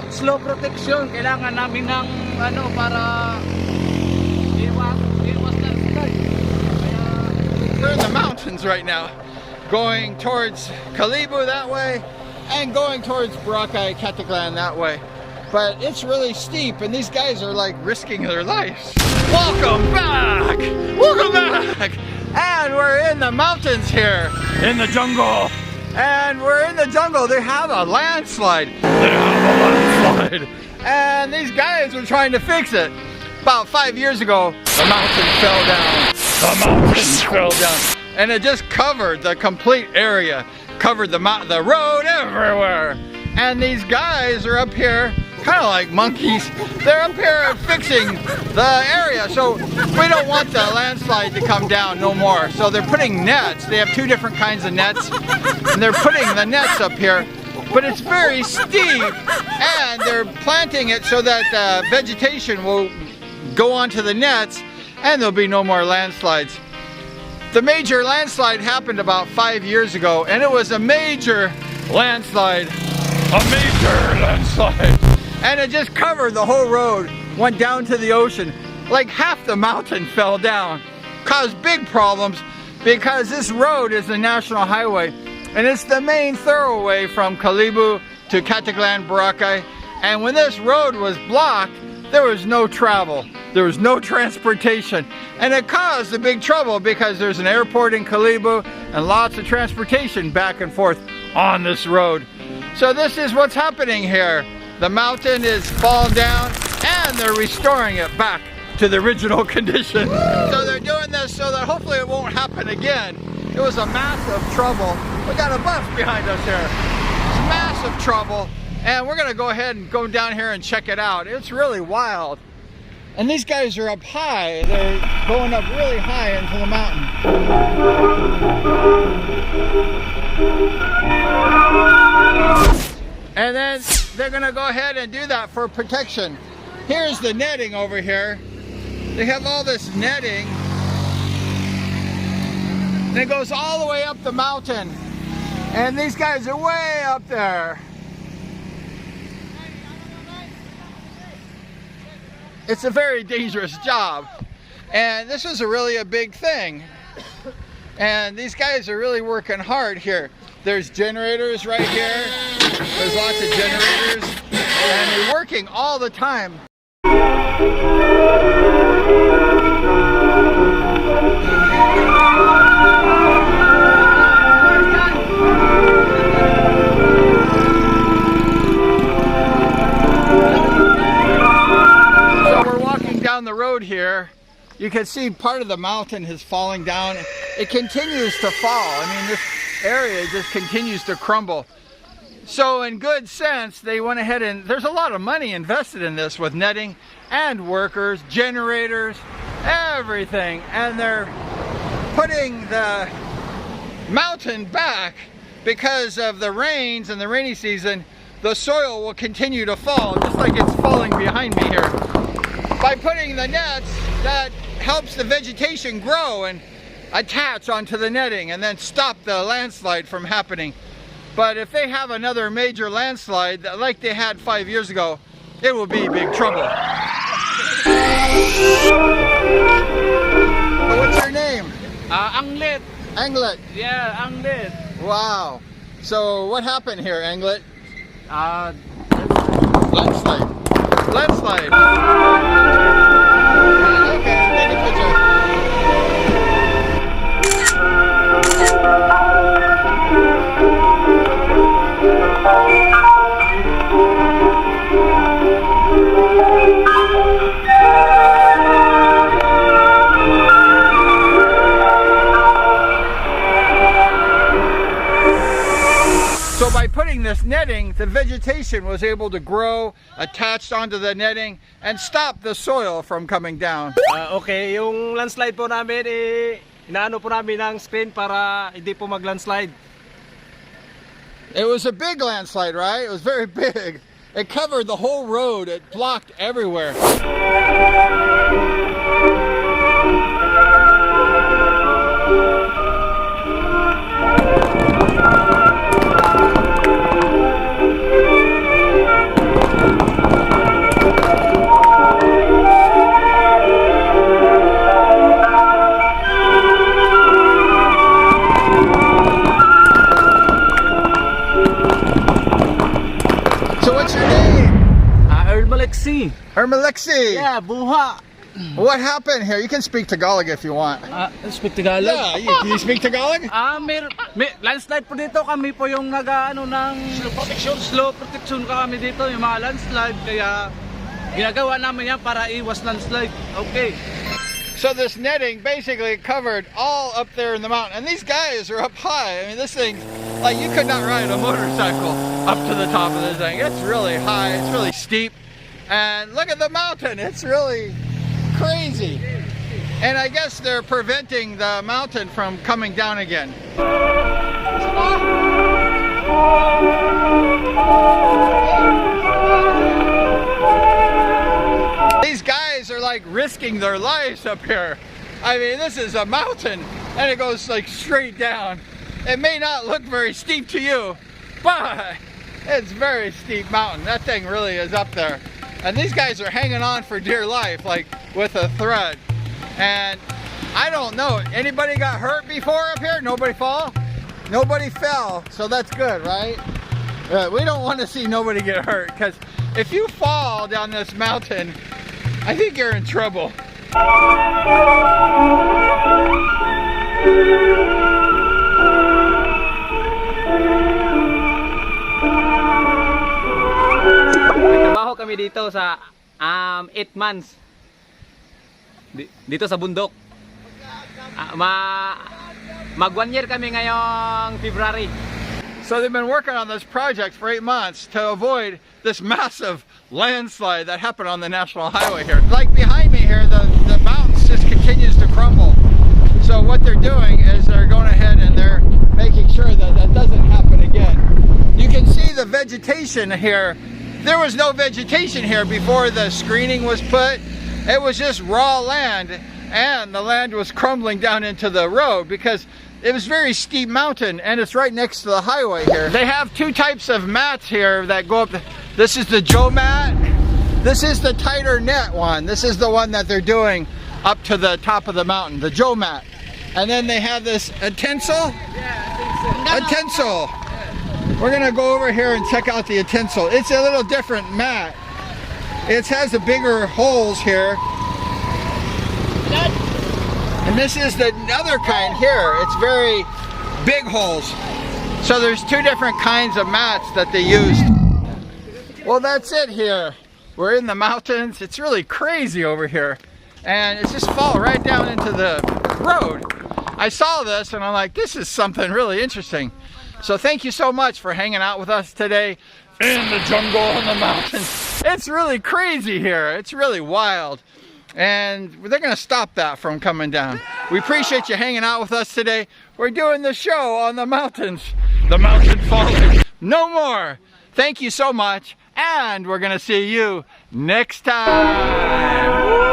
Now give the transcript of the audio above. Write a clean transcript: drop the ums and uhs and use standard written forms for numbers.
slow protection. Kailangan namin ng ano para iwas landslide. We're in the mountains right now, going towards Kalibo that way and going towards Boracay Caticlan that way. But it's really steep and these guys are like risking their lives. Welcome back! Welcome back! And we're in the mountains here, in the jungle. And we're in the jungle. They have a landslide. They have a landslide. And these guys were trying to fix it. About 5 years ago, the mountain fell down. The mountain fell down. And it just covered the complete area. Covered the road everywhere. And these guys are up here, kind of like monkeys. They're up here fixing the area. So we don't want the landslide to come down no more. So they're putting nets. They have 2 different kinds of nets. And they're putting the nets up here. But it's very steep. And they're planting it so that vegetation will go onto the nets and there'll be no more landslides. The major landslide happened about 5 years ago, and it was a major landslide. A major landslide. And it just covered the whole road, went down to the ocean. Like half the mountain fell down. Caused big problems because this road is a national highway, and it's the main thoroughway from Kalibo to Caticlan, Boracay. And when this road was blocked, there was no travel. There was no transportation. And it caused a big trouble because there's an airport in Kalibo and lots of transportation back and forth on this road. So this is what's happening here. The mountain is fallen down and they're restoring it back to the original condition. So they're doing this so that hopefully it won't happen again. It was a massive trouble. We got a bus behind us here. It's massive trouble. And we're gonna go ahead and go down here and check it out. It's really wild. And these guys are up high. They're going up really high into the mountain. And then they're gonna go ahead and do that for protection. Here's the netting over here. They have all this netting. And it goes all the way up the mountain. And these guys are way up there. It's a very dangerous job. And this is really a big thing. And these guys are really working hard here. There's generators right here. There's lots of generators. And they're working all the time. Down the road here, you can see part of the mountain is falling down. It continues to fall. I mean, this area just continues to crumble. So in good sense, they went ahead and there's a lot of money invested in this with netting and workers, generators, everything. And they're putting the mountain back because of the rains and the rainy season. The soil will continue to fall, just like it's falling behind me here. By putting the nets, that helps the vegetation grow and attach onto the netting and then stop the landslide from happening. But if they have another major landslide, like they had 5 years ago, it will be big trouble. So what's your name? Anglet. Anglet? Yeah, Anglet. Wow. So what happened here, Anglet? Landslide. Landslide. Okay, take a picture. So by putting this netting, the vegetation was able to grow, attached onto the netting, and stop the soil from coming down. Okay, yung landslide po namin, inaano po namin ng screen para hindi po mag-landslide. It was a big landslide, right? It was very big. It covered the whole road. It blocked everywhere. what's your name? Ermalexi. Hermalexi. Yeah, buha. What happened here? You can speak Tagalog if you want. Speak Tagalog? Yeah, you speak Tagalog? May landslide po dito. Kami po yung nag-ano ng slow protection kami dito, yung mga landslide. Kaya ginagawa namin yan para iwas landslide. Okay. So this netting basically covered all up there in the mountain. And these guys are up high. I mean, this thing, like you could not ride a motorcycle up to the top of this thing. It's really high, it's really steep. And look at the mountain, it's really crazy. And I guess they're preventing the mountain from coming down again. These guys are like risking their lives up here. I mean, this is a mountain and it goes like straight down. It may not look very steep to you, but it's a very steep mountain. That thing really is up there. And these guys are hanging on for dear life, like with a thread. And I don't know, anybody got hurt before up here? Nobody fall? Nobody fell, so that's good, right? We don't want to see nobody get hurt, because if you fall down this mountain, I think you're in trouble. Nagtrabaho kami dito sa 8 months. Dito sa bundok. Mag 1 year kami ngayong February. So they've been working on this project for 8 months to avoid this massive landslide that happened on the national highway here. Like behind me here, the mountains just continues to crumble. So what they're doing is they're going ahead and they're making sure that that doesn't happen again. You can see the vegetation here. There was no vegetation here before the screening was put. It was just raw land, and the land was crumbling down into the road because it was a very steep mountain and it's right next to the highway here. They have two types of mats here that go up. This is the Joe mat. This is the tighter net one. This is the one that they're doing up to the top of the mountain, the Joe mat. And then they have this utensil. Utensil. We're gonna go over here and check out the utensil. It's a little different mat. It has the bigger holes here. And this is the other kind here. It's very big holes. So there's two different kinds of mats that they used. Well, that's it here. We're in the mountains. It's really crazy over here. And it's just fall right down into the road. I saw this and I'm like, this is something really interesting. So thank you so much for hanging out with us today in the jungle and the mountains. It's really crazy here. It's really wild. And they're gonna stop that from coming down. We appreciate you hanging out with us today. We're doing the show on the mountains. The mountain falling. No more. Thank you so much. And we're gonna see you next time.